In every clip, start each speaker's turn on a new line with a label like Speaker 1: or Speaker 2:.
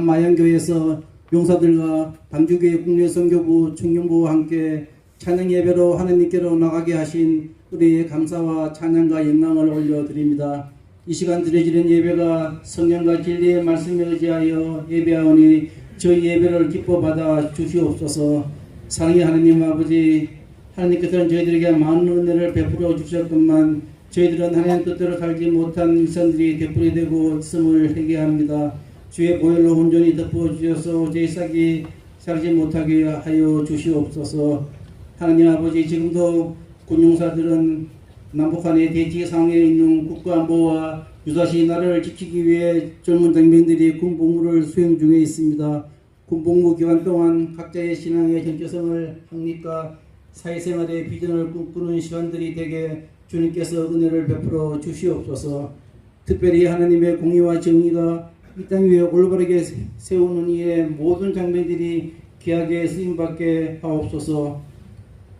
Speaker 1: 마양교회에서 용사들과 방주교회 국내선교부 청년부와 함께 찬양 예배로 하나님께로 나가게 하신 우리의 감사와 찬양과 영광을 올려드립니다. 이 시간 드려지는 예배가 성령과 진리의 말씀에 의지하여 예배하오니 저희 예배를 기뻐 받아 주시옵소서. 사랑의 하나님 아버지, 하나님께서는 저희들에게 많은 은혜를 베풀어 주셨건만 저희들은 하나님 뜻대로 살지 못한 일선들이 되풀이 되고 있음을 회개합니다. 주의 보혈로 온전히 덮어주셔서 저희 싹이 살지 못하게 하여 주시옵소서. 하나님 아버지, 지금도 군용사들은 남북한의 대치 상황에 있는 국가안보와 유사시 나라를 지키기 위해 젊은 장병들이 군복무를 수행 중에 있습니다. 군복무 기간 동안 각자의 신앙의 정체성을 확립과 사회생활의 비전을 꿈꾸는 시간들이 되게 주님께서 은혜를 베풀어 주시옵소서. 특별히 하나님의 공의와 정의가 이 땅 위에 올바르게 세우는 이에 모든 장병들이 귀하게 쓰임받게 하옵소서.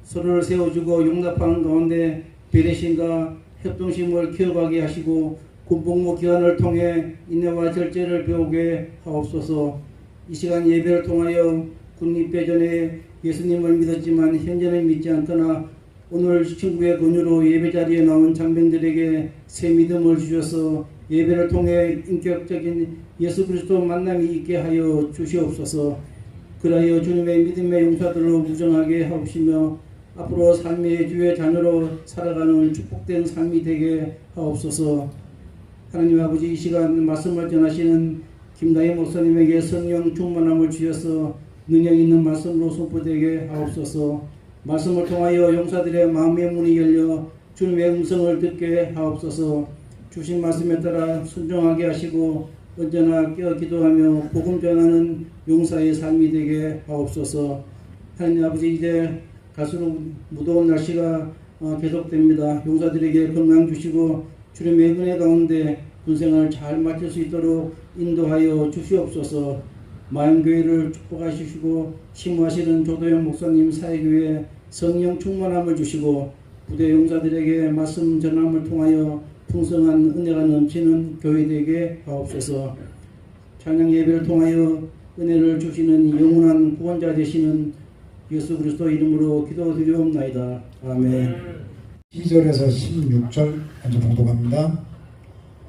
Speaker 1: 서로를 세워주고 용납하는 가운데 배려심과 협동심을 키워가게 하시고 군복무 기간을 통해 인내와 절제를 배우게 하옵소서. 이 시간 예배를 통하여 군입대 전에 예수님을 믿었지만 현재는 믿지 않거나 오늘 친구의 권유로 예배 자리에 나온 장병들에게 새 믿음을 주셔서 예배를 통해 인격적인 예수 그리스도 만남이 있게 하여 주시옵소서. 그리하여 주님의 믿음의 용사들로 무정하게 하옵시며 앞으로 삶의 주의 자녀로 살아가는 축복된 삶이 되게 하옵소서. 하나님 아버지, 이 시간 말씀을 전하시는 김다희 목사님에게 성령 충만함을 주셔서 능력 있는 말씀으로 선포되게 하옵소서. 말씀을 통하여 용사들의 마음의 문이 열려 주님의 음성을 듣게 하옵소서. 주신 말씀에 따라 순종하게 하시고 언제나 깨어 기도하며 복음 전하는 용사의 삶이 되게 하옵소서. 하나님 아버지, 이제 갈수록 무더운 날씨가 계속됩니다. 용사들에게 건강 주시고 주님의 은혜 가운데 군생활을 잘 마칠 수 있도록 인도하여 주시옵소서. 마양교회를 축복하시고 심무하시는 조도영 목사님 사회교회 성령 충만함을 주시고 부대 용사들에게 말씀 전함을 통하여 풍성한 은혜가 넘치는 교회 되게 하옵소서. 찬양 예배를 통하여 은혜를 주시는 영원한 구원자 되시는 예수 그리스도 이름으로 기도드리옵나이다. 아멘.
Speaker 2: 2절에서 16절 먼저 봉독합니다.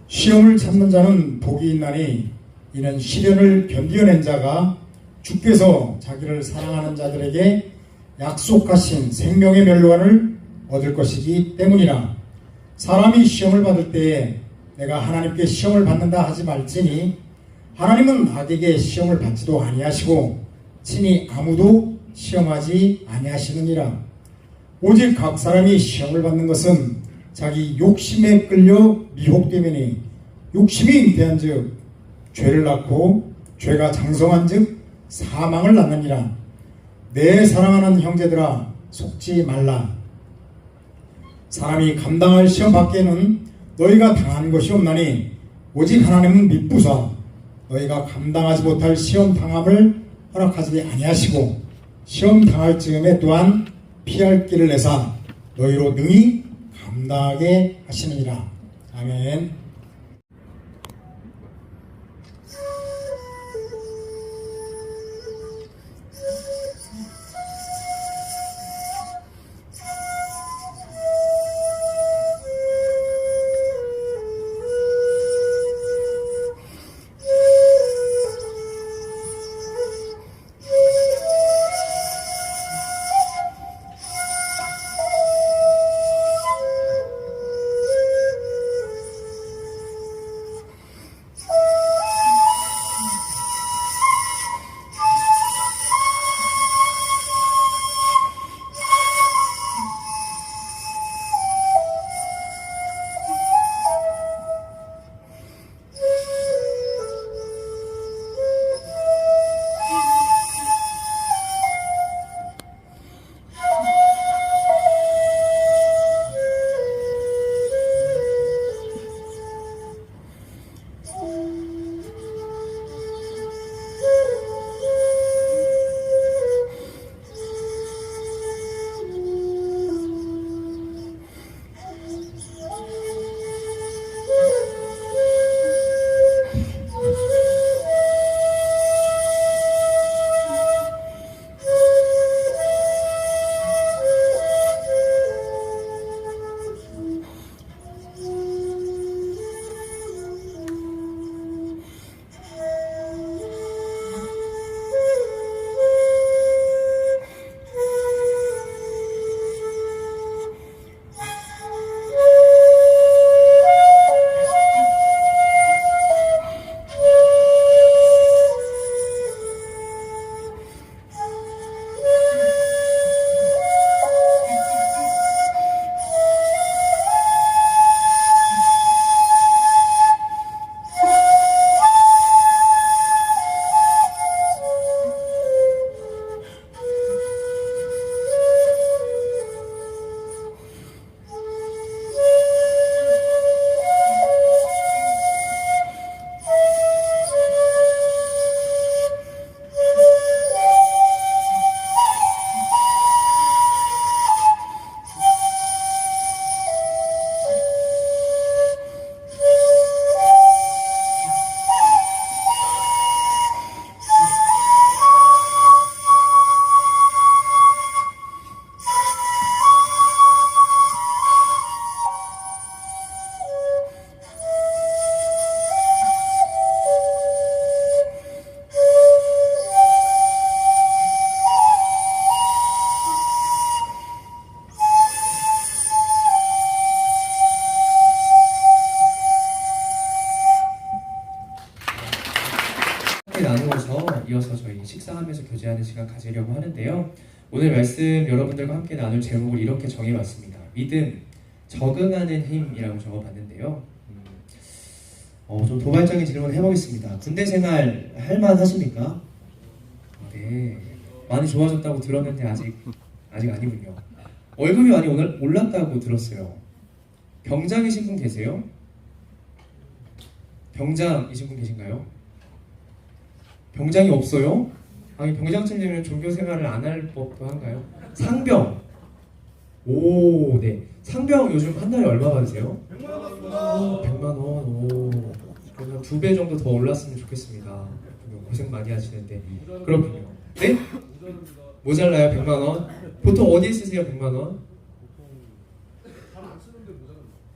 Speaker 2: 시험을 참는 자는 복이 있나니 이는 시련을 견디어낸 자가 주께서 자기를 사랑하는 자들에게 약속하신 생명의 멸류관을 얻을 것이기 때문이라. 사람이 시험을 받을 때에 내가 하나님께 시험을 받는다 하지 말지니 하나님은 악에게 시험을 받지도 아니하시고 친히 아무도 시험하지 아니하시느니라. 오직 각 사람이 시험을 받는 것은 자기 욕심에 끌려 미혹되매니 욕심이 잉태한즉 죄를 낳고 죄가 장성한즉 사망을 낳느니라. 내 사랑하는 형제들아, 속지 말라. 사람이 감당할 시험 밖에는 너희가 당한 것이 없나니 오직 하나님은 미쁘사 너희가 감당하지 못할 시험 당함을 허락하지 아니하시고 시험 당할 즈음에 또한 피할 길을 내사 너희로 능히 감당하게 하시느니라. 아멘.
Speaker 3: 나누어서 이어서 저희 식사하면서 교제하는 시간 가지려고 하는데요. 오늘 말씀 여러분들과 함께 나눌 제목을 이렇게 정해봤습니다. 믿음, 적응하는 힘이라고 적어봤는데요. 좀 도발적인 질문 해보겠습니다. 군대 생활 할만하십니까? 네, 많이 좋아졌다고 들었는데 아직 아니군요. 월급이 많이 오늘 올랐다고 들었어요. 병장이신 분 계세요? 병장이신 분 계신가요? 병장이 없어요? 아니 병장쯤 되면 종교 생활을 안 할 법도 한가요? 상병. 오, 네. 상병 요즘 한 달에 얼마 받으세요? 100만 원. 100만 원. 오. 그러면 2배 정도 더 올랐으면 좋겠습니다. 고생 많이 하시는데. 그렇군요. 네? 모자라요? 100만 원? 보통 어디에 쓰세요? 100만 원?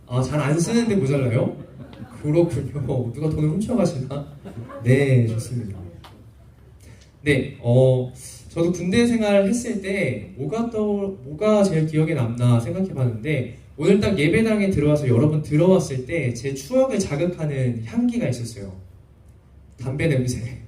Speaker 3: 아, 잘 안 쓰는데 모자라요? 그렇군요. 누가 돈을 훔쳐가시나? 네, 좋습니다. 네, 저도 군대 생활 했을 때 뭐가 제일 기억에 남나 생각해봤는데 오늘 딱 예배당에 들어와서 여러분 들어왔을 때 제 추억을 자극하는 향기가 있었어요. 담배 냄새.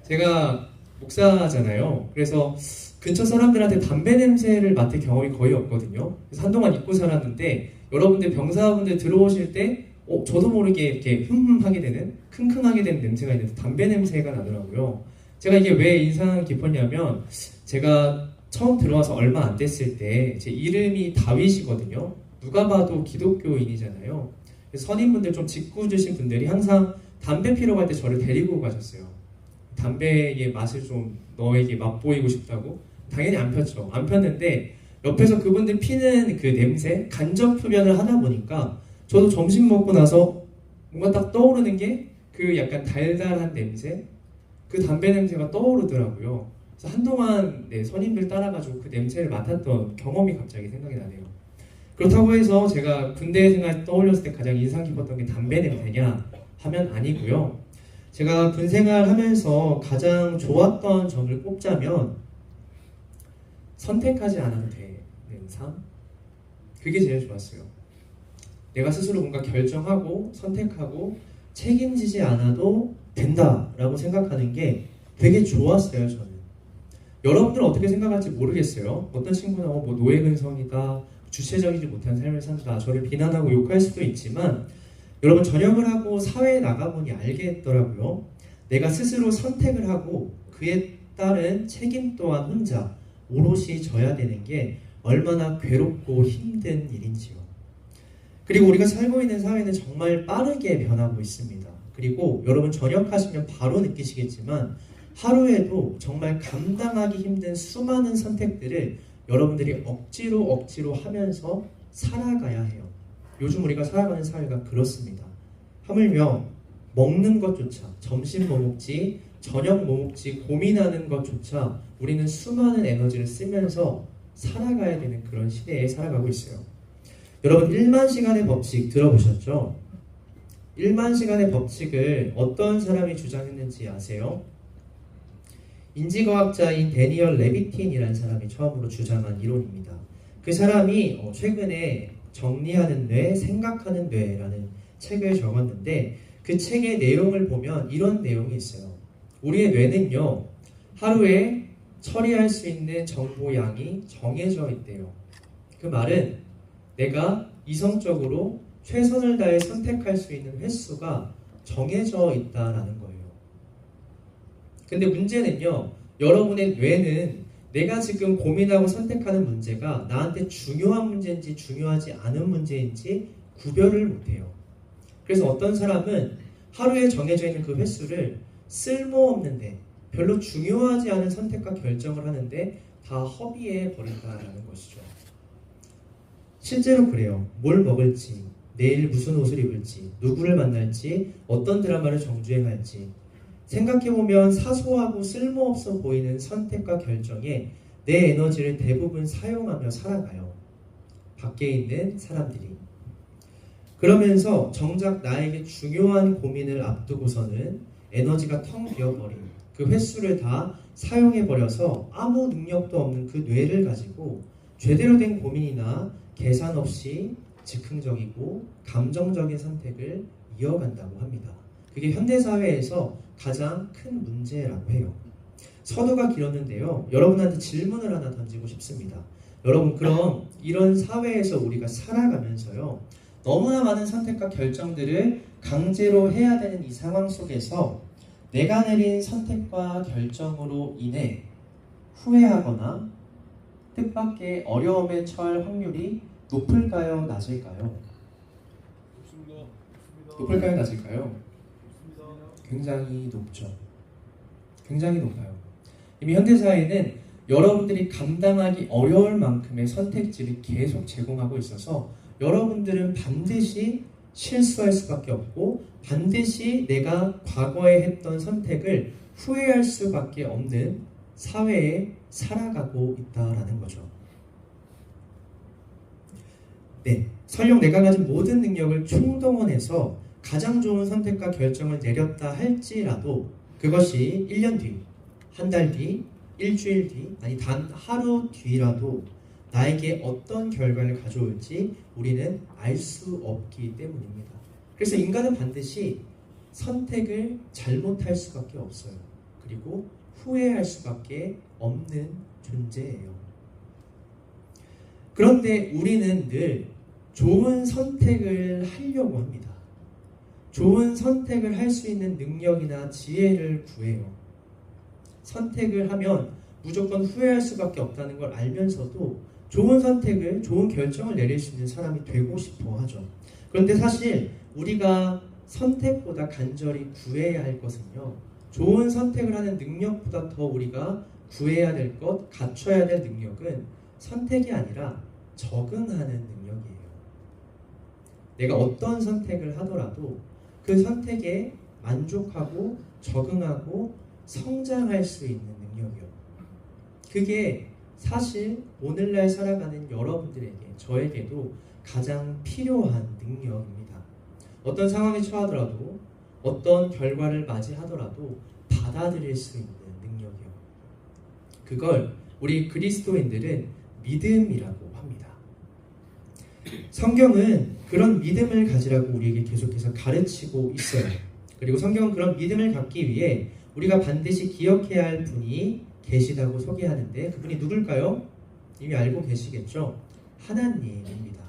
Speaker 3: 제가 목사잖아요. 그래서 근처 사람들한테 담배 냄새를 맡을 경험이 거의 없거든요. 그래서 한동안 잊고 살았는데 여러분들 병사분들 들어오실 때 저도 모르게 이렇게 흠흠하게 되는 킁킁하게 되는 냄새가 있는데 담배 냄새가 나더라고요. 제가 이게 왜 인상 깊었냐면 제가 처음 들어와서 얼마 안 됐을 때 제 이름이 다윗이거든요. 누가 봐도 기독교인이잖아요. 선임분들 좀 직구주신 분들이 항상 담배 피러 갈 때 저를 데리고 가셨어요. 담배의 맛을 좀 너에게 맛보이고 싶다고. 당연히 안 폈죠. 안 폈는데 옆에서 그분들 피는 그 냄새 간접 흡연을 하다 보니까 저도 점심 먹고 나서 뭔가 딱 떠오르는 게 그 약간 달달한 냄새, 그 담배 냄새가 떠오르더라고요. 그래서 한동안 선임들 따라가지고 그 냄새를 맡았던 경험이 갑자기 생각이 나네요. 그렇다고 해서 제가 군대 생활 떠올렸을 때 가장 인상 깊었던 게 담배 냄새냐 하면 아니고요. 제가 군 생활하면서 가장 좋았던 점을 꼽자면 선택하지 않아도 되는 삶? 그게 제일 좋았어요. 내가 스스로 뭔가 결정하고 선택하고 책임지지 않아도 된다라고 생각하는 게 되게 좋았어요, 저는. 여러분들은 어떻게 생각할지 모르겠어요. 어떤 친구는 뭐 노예근성이다, 주체적이지 못한 삶을 산다, 저를 비난하고 욕할 수도 있지만 여러분 전역을 하고 사회에 나가보니 알겠더라고요. 내가 스스로 선택을 하고 그에 따른 책임 또한 혼자 오롯이 져야 되는 게 얼마나 괴롭고 힘든 일인지요. 그리고 우리가 살고 있는 사회는 정말 빠르게 변하고 있습니다. 그리고 여러분 전역하시면 바로 느끼시겠지만 하루에도 정말 감당하기 힘든 수많은 선택들을 여러분들이 억지로 하면서 살아가야 해요. 요즘 우리가 살아가는 사회가 그렇습니다. 하물며 먹는 것조차, 점심 뭐 먹지, 저녁 뭐 먹지 고민하는 것조차 우리는 수많은 에너지를 쓰면서 살아가야 되는 그런 시대에 살아가고 있어요. 여러분 1만 시간의 법칙 들어보셨죠? 1만 시간의 법칙을 어떤 사람이 주장했는지 아세요? 인지과학자인 데니얼 레비틴이라는 사람이 처음으로 주장한 이론입니다. 그 사람이 최근에 정리하는 뇌, 생각하는 뇌라는 책을 적었는데 그 책의 내용을 보면 이런 내용이 있어요. 우리의 뇌는요, 하루에 처리할 수 있는 정보 양이 정해져 있대요. 그 말은 내가 이성적으로 최선을 다해 선택할 수 있는 횟수가 정해져 있다라는 거예요. 근데 문제는요, 여러분의 뇌는 내가 지금 고민하고 선택하는 문제가 나한테 중요한 문제인지 중요하지 않은 문제인지 구별을 못해요. 그래서 어떤 사람은 하루에 정해져 있는 그 횟수를 쓸모없는데 별로 중요하지 않은 선택과 결정을 하는데 다 허비해 버린다라는 것이죠. 실제로 그래요. 뭘 먹을지, 내일 무슨 옷을 입을지, 누구를 만날지, 어떤 드라마를 정주행할지 생각해보면 사소하고 쓸모없어 보이는 선택과 결정에 내 에너지를 대부분 사용하며 살아가요. 밖에 있는 사람들이. 그러면서 정작 나에게 중요한 고민을 앞두고서는 에너지가 텅 비어버린 그 횟수를 다 사용해버려서 아무 능력도 없는 그 뇌를 가지고 제대로 된 고민이나 계산 없이 즉흥적이고 감정적인 선택을 이어간다고 합니다. 그게 현대사회에서 가장 큰 문제라고 해요. 서두가 길었는데요. 여러분한테 질문을 하나 던지고 싶습니다. 여러분, 그럼 이런 사회에서 우리가 살아가면서요, 너무나 많은 선택과 결정들을 강제로 해야 되는 이 상황 속에서 내가 내린 선택과 결정으로 인해 후회하거나 뜻밖의 어려움에 처할 확률이 높을까요? 낮을까요? 높을까요? 낮을까요? 굉장히 높죠. 굉장히 높아요. 이미 현대사회는 여러분들이 감당하기 어려울 만큼의 선택지를 계속 제공하고 있어서 여러분들은 반드시 실수할 수밖에 없고 반드시 내가 과거에 했던 선택을 후회할 수밖에 없는 사회에 살아가고 있다라는 거죠. 네, 설령 내가 가진 모든 능력을 총동원해서 가장 좋은 선택과 결정을 내렸다 할지라도 그것이 1년 뒤, 한 달 뒤, 일주일 뒤, 아니 단 하루 뒤라도 나에게 어떤 결과를 가져올지 우리는 알 수 없기 때문입니다. 그래서 인간은 반드시 선택을 잘못할 수밖에 없어요. 그리고 후회할 수밖에 없는 존재예요. 그런데 우리는 늘 좋은 선택을 하려고 합니다. 좋은 선택을 할 수 있는 능력이나 지혜를 구해요. 선택을 하면 무조건 후회할 수밖에 없다는 걸 알면서도 좋은 선택을, 좋은 결정을 내릴 수 있는 사람이 되고 싶어 하죠. 그런데 사실 우리가 선택보다 간절히 구해야 할 것은요, 좋은 선택을 하는 능력보다 더 우리가 구해야 될 것, 갖춰야 될 능력은 선택이 아니라 적응하는 능력이에요. 내가 어떤 선택을 하더라도 그 선택에 만족하고 적응하고 성장할 수 있는 능력이요. 그게 사실 오늘날 살아가는 여러분들에게, 저에게도 가장 필요한 능력입니다. 어떤 상황에 처하더라도, 어떤 결과를 맞이하더라도 받아들일 수 있는 능력이요. 그걸 우리 그리스도인들은 믿음이라고 합니다. 성경은 그런 믿음을 가지라고 우리에게 계속해서 가르치고 있어요. 그리고 성경은 그런 믿음을 갖기 위해 우리가 반드시 기억해야 할 분이 계시다고 소개하는데 그분이 누굴까요? 이미 알고 계시겠죠? 하나님입니다.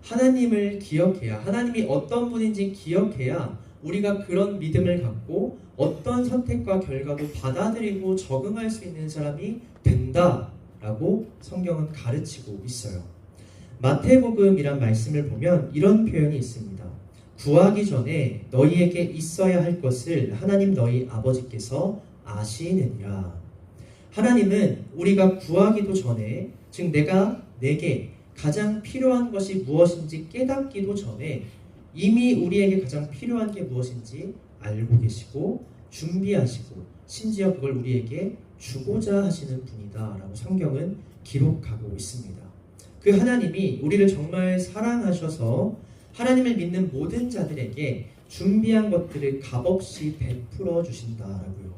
Speaker 3: 하나님을 기억해야, 하나님이 어떤 분인지 기억해야 우리가 그런 믿음을 갖고 어떤 선택과 결과도 받아들이고 적응할 수 있는 사람이 된다라고 성경은 가르치고 있어요. 마태복음이란 말씀을 보면 이런 표현이 있습니다. 구하기 전에 너희에게 있어야 할 것을 하나님 너희 아버지께서 아시느니라. 하나님은 우리가 구하기도 전에, 즉 내게 가장 필요한 것이 무엇인지 깨닫기도 전에 이미 우리에게 가장 필요한 게 무엇인지 알고 계시고 준비하시고 심지어 그걸 우리에게 주고자 하시는 분이다라고 성경은 기록하고 있습니다. 그 하나님이 우리를 정말 사랑하셔서 하나님을 믿는 모든 자들에게 준비한 것들을 값없이 베풀어 주신다라고요.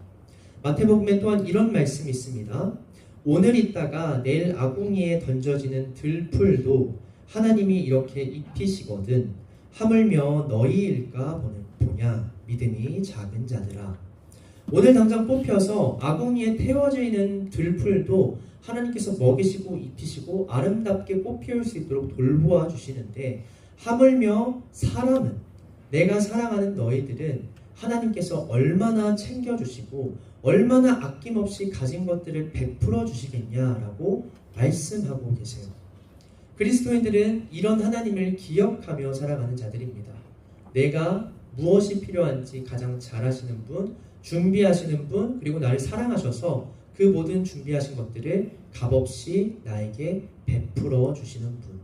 Speaker 3: 마태복음에 또한 이런 말씀이 있습니다. 오늘 있다가 내일 아궁이에 던져지는 들풀도 하나님이 이렇게 입히시거든 하물며 너희일까 보냐 믿음이 작은 자들아. 오늘 당장 뽑혀서 아궁이에 태워져 있는 들풀도 하나님께서 먹이시고 입히시고 아름답게 꽃피울 수 있도록 돌보아 주시는데 하물며 사람은, 내가 사랑하는 너희들은 하나님께서 얼마나 챙겨주시고 얼마나 아낌없이 가진 것들을 베풀어 주시겠냐라고 말씀하고 계세요. 그리스도인들은 이런 하나님을 기억하며 살아가는 자들입니다. 내가 무엇이 필요한지 가장 잘 아시는 분, 준비하시는 분, 그리고 나를 사랑하셔서 그 모든 준비하신 것들을 값없이 나에게 베풀어 주시는 분.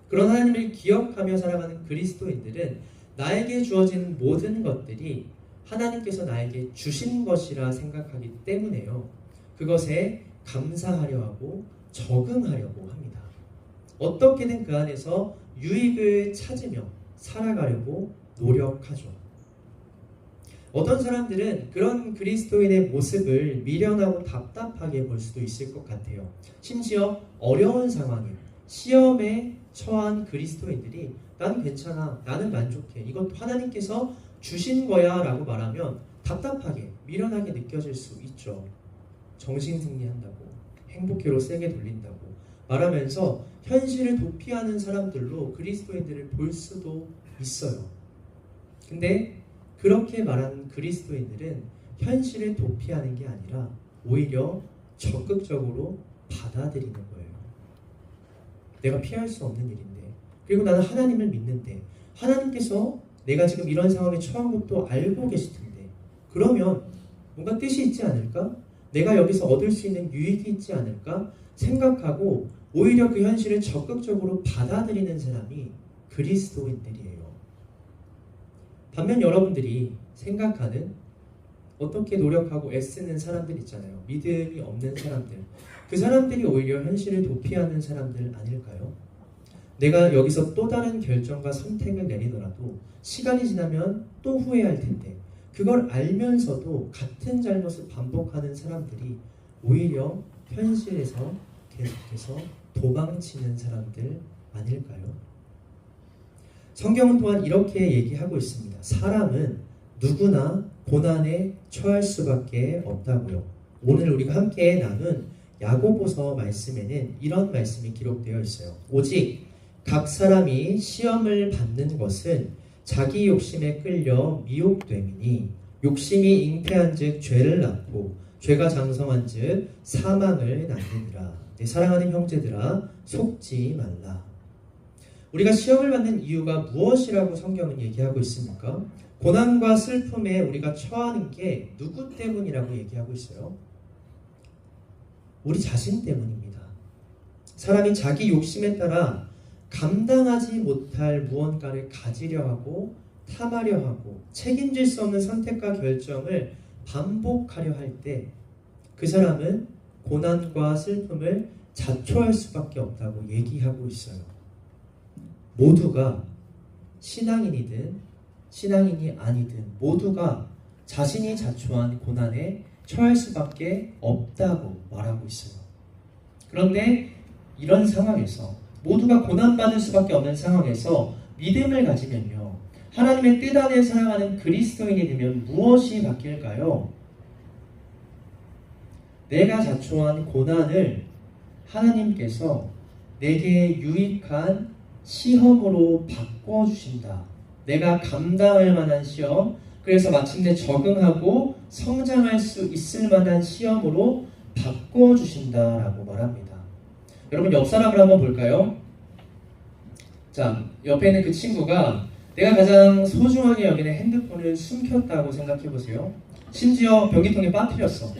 Speaker 3: 그런 하나님을 기억하며 살아가는 그리스도인들은 나에게 주어진 모든 것들이 하나님께서 나에게 주신 것이라 생각하기 때문에요. 그것에 감사하려 하고 적응하려고 합니다. 어떻게든 그 안에서 유익을 찾으며 살아가려고 노력하죠. 어떤 사람들은 그런 그리스도인의 모습을 미련하고 답답하게 볼 수도 있을 것 같아요. 심지어 어려운 상황에, 시험에 처한 그리스도인들이 나는 괜찮아, 나는 만족해, 이건 하나님께서 주신 거야 라고 말하면 답답하게, 미련하게 느껴질 수 있죠. 정신승리한다고, 행복회로 세게 돌린다고 말하면서 현실을 도피하는 사람들로 그리스도인들을 볼 수도 있어요. 근데 그렇게 말하는 그리스도인들은 현실을 도피하는 게 아니라 오히려 적극적으로 받아들이는 거예요. 내가 피할 수 없는 일인데, 그리고 나는 하나님을 믿는데, 하나님께서 내가 지금 이런 상황에 처한 것도 알고 계실 텐데, 그러면 뭔가 뜻이 있지 않을까? 내가 여기서 얻을 수 있는 유익이 있지 않을까? 생각하고 오히려 그 현실을 적극적으로 받아들이는 사람이 그리스도인들이에요. 반면 여러분들이 생각하는, 어떻게 노력하고 애쓰는 사람들 있잖아요. 믿음이 없는 사람들. 그 사람들이 오히려 현실을 도피하는 사람들 아닐까요? 내가 여기서 또 다른 결정과 선택을 내리더라도 시간이 지나면 또 후회할 텐데, 그걸 알면서도 같은 잘못을 반복하는 사람들이 오히려 현실에서 계속해서 도망치는 사람들 아닐까요? 성경은 또한 이렇게 얘기하고 있습니다. 사람은 누구나 고난에 처할 수밖에 없다고요. 오늘 우리가 함께 나눈 야고보서 말씀에는 이런 말씀이 기록되어 있어요. 오직 각 사람이 시험을 받는 것은 자기 욕심에 끌려 미혹됨이니, 욕심이 잉태한즉 죄를 낳고 죄가 장성한즉 사망을 낳느니라. 내 사랑하는 형제들아, 속지 말라. 우리가 시험을 받는 이유가 무엇이라고 성경은 얘기하고 있습니까? 고난과 슬픔에 우리가 처하는 게 누구 때문이라고 얘기하고 있어요? 우리 자신 때문입니다. 사람이 자기 욕심에 따라 감당하지 못할 무언가를 가지려 하고, 탐하려 하고, 책임질 수 없는 선택과 결정을 반복하려 할 때 그 사람은 고난과 슬픔을 자초할 수밖에 없다고 얘기하고 있어요. 모두가 신앙인이든 신앙인이 아니든 모두가 자신이 자초한 고난에 처할 수밖에 없다고 말하고 있어요. 그런데 이런 상황에서, 모두가 고난받을 수밖에 없는 상황에서 믿음을 가지면요, 하나님의 뜻 안에 살아가는 그리스도인이 되면 무엇이 바뀔까요? 내가 자초한 고난을 하나님께서 내게 유익한 시험으로 바꿔주신다. 내가 감당할 만한 시험, 그래서 마침내 적응하고 성장할 수 있을 만한 시험으로 바꿔주신다라고 말합니다. 여러분, 옆 사람을 한번 볼까요? 자, 옆에 있는 그 친구가 내가 가장 소중하게 여기는 핸드폰을 숨겼다고 생각해보세요. 심지어 변기통에 빠뜨렸어.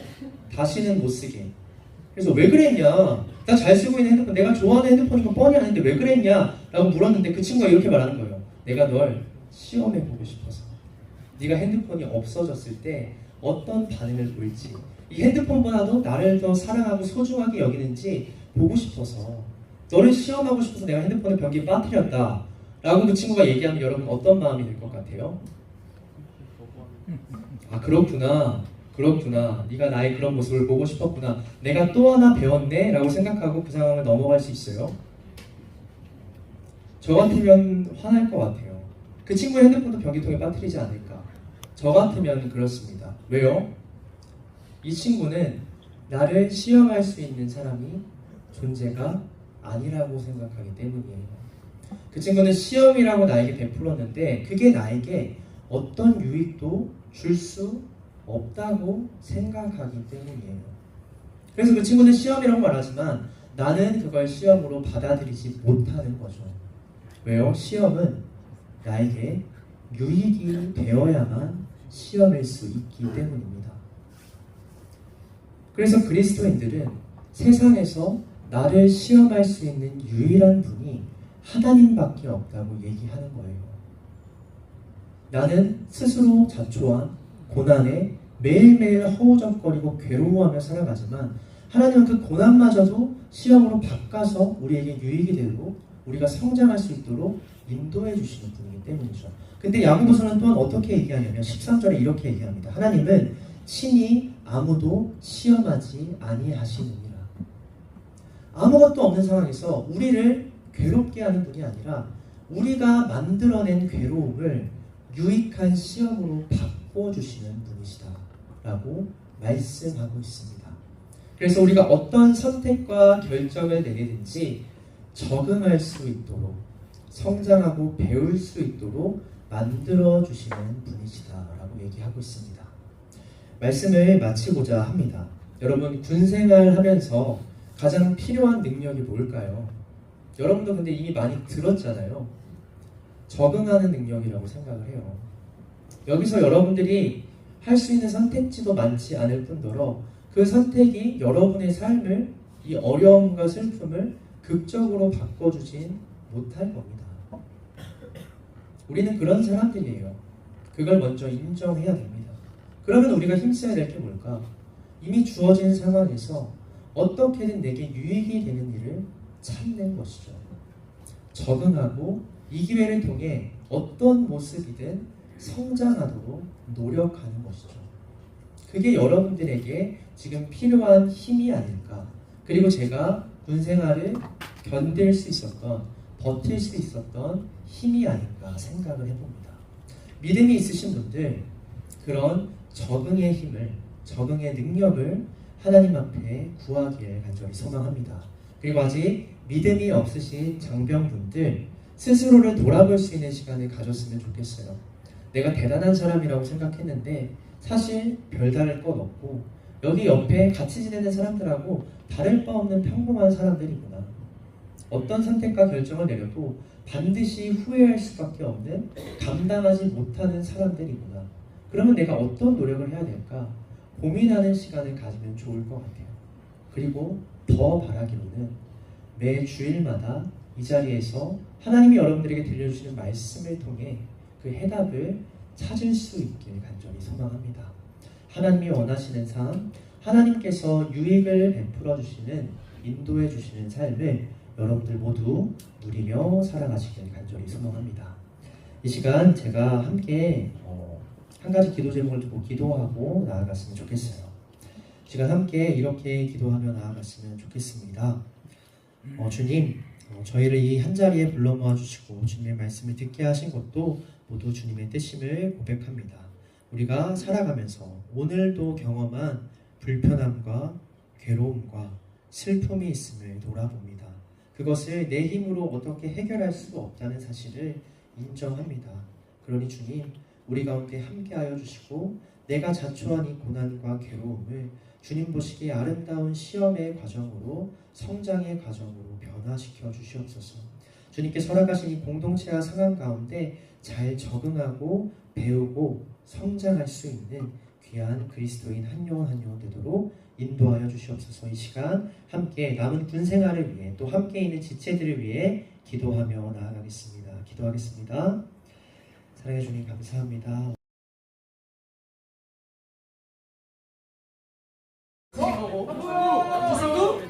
Speaker 3: 다시는 못 쓰게. 그래서 왜 그랬냐? 나 잘 쓰고 있는 핸드폰, 내가 좋아하는 핸드폰인 건 뻔히 아는데 왜 그랬냐? 라고 물었는데 그 친구가 이렇게 말하는 거예요. 내가 널 시험해보고 싶어서. 네가 핸드폰이 없어졌을 때 어떤 반응을 보일지, 이 핸드폰보다도 나를 더 사랑하고 소중하게 여기는지 보고 싶어서, 너를 시험하고 싶어서 내가 핸드폰을 변기에 빠뜨렸다 라고 그 친구가 얘기하면 여러분 어떤 마음이 들 것 같아요? 아, 그렇구나. 네가 나의 그런 모습을 보고 싶었구나. 내가 또 하나 배웠네 라고 생각하고 그 상황을 넘어갈 수 있어요. 저 같으면 화날 것 같아요. 그 친구의 핸드폰도 변기통에 빠뜨리지 않을까. 저 같으면 그렇습니다. 왜요? 이 친구는 나를 시험할 수 있는 사람이 존재가 아니라고 생각하기 때문이에요. 그 친구는 시험이라고 나에게 베풀었는데 그게 나에게 어떤 유익도 줄 수 없다고 생각하기 때문이에요. 그래서 그 친구는 시험이라고 말하지만 나는 그걸 시험으로 받아들이지 못하는 거죠. 왜요? 시험은 나에게 유익이 되어야만 시험일 수 있기 때문입니다. 그래서 그리스도인들은 세상에서 나를 시험할 수 있는 유일한 분이 하나님밖에 없다고 얘기하는 거예요. 나는 스스로 자초한 고난에 매일매일 허우적거리고 괴로워하며 살아가지만 하나님은 그 고난마저도 시험으로 바꿔서 우리에게 유익이 되고 우리가 성장할 수 있도록 인도해 주시는 분이기 때문이죠. 근데 야고보서는 또한 어떻게 얘기하냐면 13절에 이렇게 얘기합니다. 하나님은 친히 아무도 시험하지 아니하시느니라. 아무것도 없는 상황에서 우리를 괴롭게 하는 분이 아니라 우리가 만들어낸 괴로움을 유익한 시험으로 바꿔주시는 분이시다라고 말씀하고 있습니다. 그래서 우리가 어떤 선택과 결정을 내리든지 적응할 수 있도록 성장하고 배울 수 있도록 만들어주시는 분이시다라고 얘기하고 있습니다. 말씀을 마치고자 합니다. 여러분, 군생활 하면서 가장 필요한 능력이 뭘까요? 여러분도 근데 이미 많이 들었잖아요. 적응하는 능력이라고 생각을 해요. 여기서 여러분들이 할 수 있는 선택지도 많지 않을 뿐더러 그 선택이 여러분의 삶을, 이 어려움과 슬픔을 극적으로 바꿔주진 못할 겁니다. 우리는 그런 사람들이에요. 그걸 먼저 인정해야 됩니다. 그러면 우리가 힘써야 될 게 뭘까? 이미 주어진 상황에서 어떻게든 내게 유익이 되는 일을 찾는 것이죠. 적응하고 이 기회를 통해 어떤 모습이든 성장하도록 노력하는 것이죠. 그게 여러분들에게 지금 필요한 힘이 아닐까. 그리고 제가 군생활을 견딜 수 있었던, 버틸 수 있었던 힘이 아닐까 생각을 해봅니다. 믿음이 있으신 분들, 그런 적응의 힘을, 적응의 능력을 하나님 앞에 구하기를 간절히 소망합니다. 그리고 아직 믿음이 없으신 장병분들, 스스로를 돌아볼 수 있는 시간을 가졌으면 좋겠어요. 내가 대단한 사람이라고 생각했는데 사실 별다를 것 없고 여기 옆에 같이 지내는 사람들하고 다를 바 없는 평범한 사람들이구나. 어떤 선택과 결정을 내려도 반드시 후회할 수밖에 없는 감당하지 못하는 사람들이구나. 그러면 내가 어떤 노력을 해야 될까? 고민하는 시간을 가지면 좋을 것 같아요. 그리고 더 바라기로는 매 주일마다 이 자리에서 하나님이 여러분들에게 들려주시는 말씀을 통해 그 해답을 찾을 수 있길 간절히 소망합니다. 하나님이 원하시는 삶, 하나님께서 유익을 베풀어 주시는, 인도해 주시는 삶을 여러분들 모두 누리며 살아가시길 간절히 소망합니다. 이 시간 제가 함께 한 가지 기도 제목을 두고 기도하고 나아갔으면 좋겠어요. 이 시간 함께 이렇게 기도하며 나아갔으면 좋겠습니다. 주님, 저희를 이 한자리에 불러 모아주시고 주님의 말씀을 듣게 하신 것도 모두 주님의 뜻임을 고백합니다. 우리가 살아가면서 오늘도 경험한 불편함과 괴로움과 슬픔이 있음을 돌아봅니다. 그것을 내 힘으로 어떻게 해결할 수가 없다는 사실을 인정합니다. 그러니 주님, 우리 가운데 함께하여 주시고 내가 자초한 이 고난과 괴로움을 주님 보시기에 아름다운 시험의 과정으로, 성장의 과정으로 변화시켜 주시옵소서. 주님께 허락하신 이 공동체와 상황 가운데 잘 적응하고 배우고 성장할 수 있는 귀한 그리스도인 한 영혼 한 영혼 되도록 인도하여 주시옵소서. 이 시간 함께 남은 군 생활을 위해, 또 함께 있는 지체들을 위해 기도하며 나아가겠습니다. 기도하겠습니다. 사랑해 주님 감사합니다.
Speaker 4: 기승구?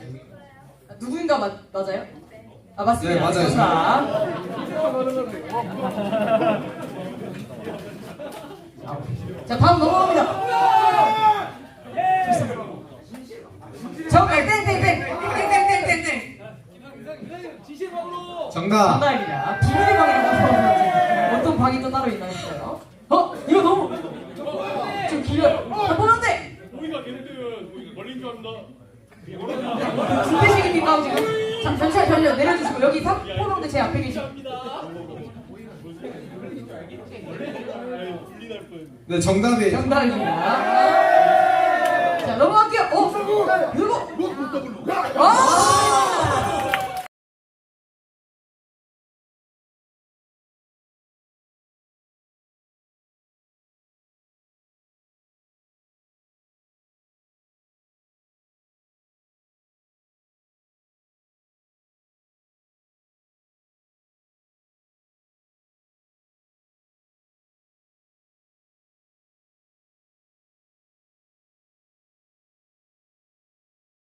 Speaker 4: 누구인가 맞아요? 아, 맞습니다.
Speaker 5: 네, 맞아요.
Speaker 4: 자, 다음 넘어갑니다. 땡땡땡땡땡땡땡땡땡.
Speaker 5: 정답.
Speaker 4: 정답입니다. 비밀의 방이라고 어떤 방이 또 따로 있나요? 이거 너무 좀 길어요. 보는데
Speaker 6: 우리가 걔네들은 우리가 걸린 줄 안다.
Speaker 4: 준비식입니까 지금? 잠시만요. 내려주시고 여기 포동대 제 앞에 계시.
Speaker 5: 네, 정답이에요.
Speaker 4: 정답입니다. 자, 넘어갈게요. 이거.